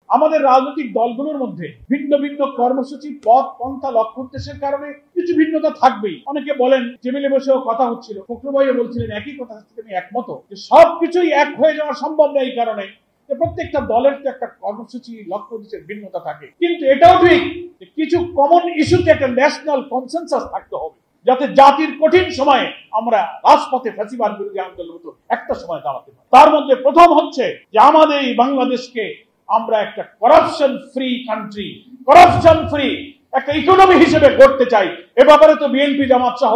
আমাদের রাজনৈতিক দলগুলোর মধ্যে ভিন্ন ভিন্ন কর্মসূচি, পথ, পন্থা, লক্ষ্য উদ্দেশ্যের কারণে কিছু ভিন্নতা থাকবেই। অনেকে বলেন, টেবিলে বসেও কথা হচ্ছিল, ফখরুল ভাইও বলছিলেন একই কথা, আমি একমত যে সবকিছুই এক হয়ে যাওয়া সম্ভব না। এই কারণে প্রত্যেকটা দলের তো একটা কর্মসূচি, লক্ষ্য উদ্দেশ্যের ভিন্নতা থাকে, কিন্তু এটাও ঠিক যে কিছু কমন ইস্যুতে একটা ন্যাশনাল কনসেনসাস থাকতে হবে, যাতে জাতির কঠিন সময়ে আমরা রাজপথে ফ্যাসিবাদ বিরোধী আন্দোলনের মতো একটা সময় দাঁড়াতে পারি। তার মধ্যে প্রথম হচ্ছে যে আমাদের এই বাংলাদেশকে আমরা একটা corruption free country, corruption free একটা ইকোনমি হিসেবে গড়তে চাই। এ ব্যাপারে তো বিএনপি, জামাত সহ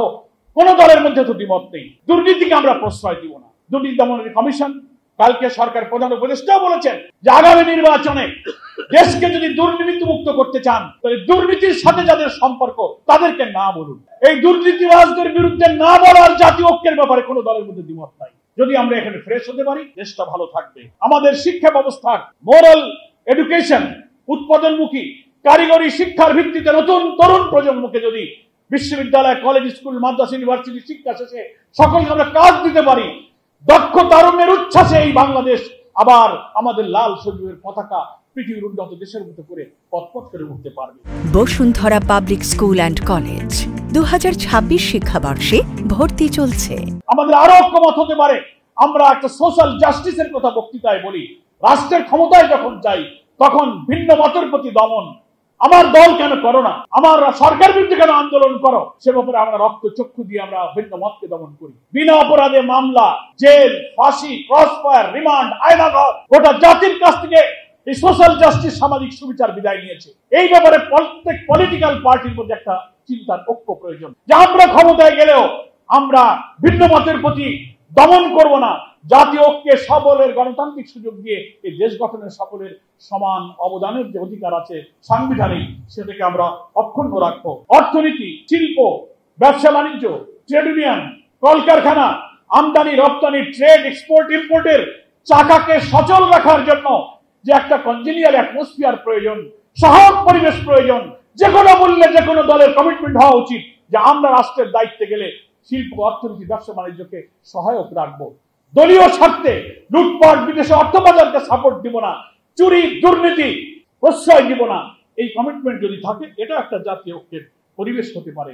কোন দলের মধ্যে তো দ্বিমত নেই। দুর্নীতিকে আমরা প্রশ্রয় দিব না। দুর্নীতি দমন কমিশন, কালকে সরকার প্রধান উপদেষ্টাও বলেছেন যে আগামী নির্বাচনে দেশকে যদি দুর্নীতি মুক্ত করতে চান, তাহলে দুর্নীতির সাথে যাদের সম্পর্ক তাদেরকে না বলুন। এই দুর্নীতিবাজদের বিরুদ্ধে না বলার জাতীয় ঐক্যের ব্যাপারে কোনো দলের মধ্যে দ্বিমত নাই। যদি আমরা এখানে ফ্রেশ হতে পারি, দেশটা ভালো থাকবে। আমাদের শিক্ষা ব্যবস্থার মোরাল এডুকেশন, উৎপাদনমুখী কারিগরি শিক্ষার ভিত্তিতে নতুন তরুণ প্রজন্মকে যদি বিশ্ববিদ্যালয়, কলেজ, স্কুল, মাদ্রাসা, ইউনিভার্সিটি শিক্ষা শেষে সকলকে আমরা কাজ দিতে পারি, দক্ষ তারুণ্যের উচ্ছ্বাসে এই বাংলাদেশ আবার আমাদের লাল সবুজের পতাকা পৃথিবীর উন্নত দেশের মতো করে পথ করে উঠতে পারবে। Bashundhara public school and college 2026 শিক্ষাবর্ষে ভর্তি চলছে। আমাদের আরো ঐক্যমত হতে পারে। আমরা একটা সোশ্যাল জাস্টিসের কথা বক্তৃতায় বলি। রাষ্ট্রের ক্ষমতায় যখন যাই তখন ভিন্ন মতের প্রতি দমন, আমার দল কেন করো না, আমার সরকার বিরুদ্ধে কেন আন্দোলন করো, সে ব্যাপারে আমরা রক্ত চক্ষু দিয়ে আমরা ভিন্ন মতকে দমন করি। বিনা অপরাধে মামলা, জেল, ফাঁসি, ক্রসফায়ার, রিমান্ড, আয়নাঘর, গোটা জাতির কাছ থেকে এই সোশ্যাল জাস্টিস, সামাজিক সুবিচার বিদায় নিয়েছে। এই ব্যাপারে প্রত্যেক পলিটিক্যাল পার্টির মধ্যে একটা চিন্তার ঐক্য প্রয়োজন, যে আমরা ক্ষমতায় গেলেও আমরা ভিন্ন মতের প্রতি দমন করব না। জাতীয় ঐক্যে সকলের গণতান্ত্রিক সুযোগ দিয়ে এই দেশ গঠনের সকলের সমান অবদানের যে অধিকার আছে সাংবিধানিক, সেটাকে আমরা অক্ষুণ্ণ রাখবো। অর্থনীতি, শিল্প, ব্যবসা বাণিজ্য, ট্রেড ইউনিয়ন, কলকারখানা, আমদানি রপ্তানি, ট্রেড, এক্সপোর্ট, ইম্পোর্টের চাকাকে সচল রাখার জন্য যে একটা কনজিনিয়াল অ্যাটমসফিয়ার প্রয়োজন, সহায়ক পরিবেশ প্রয়োজন, যে কোনো মূল্যে যে কোনো দলের কমিটমেন্ট হওয়া উচিত যে আমরা রাষ্ট্রের দায়িত্বে গেলে শিল্প, অর্থনীতি, ব্যবসা বাণিজ্যকে সহায়ক রাখবো। দলীয় স্বার্থে লুটপাট, বিদেশে অর্থ পাচারকে সাপোর্ট দিব না, চুরি, দুর্নীতি প্রশ্রয় দিব না। এই কমিটমেন্ট যদি থাকে, এটা একটা জাতীয় ঐক্যের পরিবেশ হতে পারে।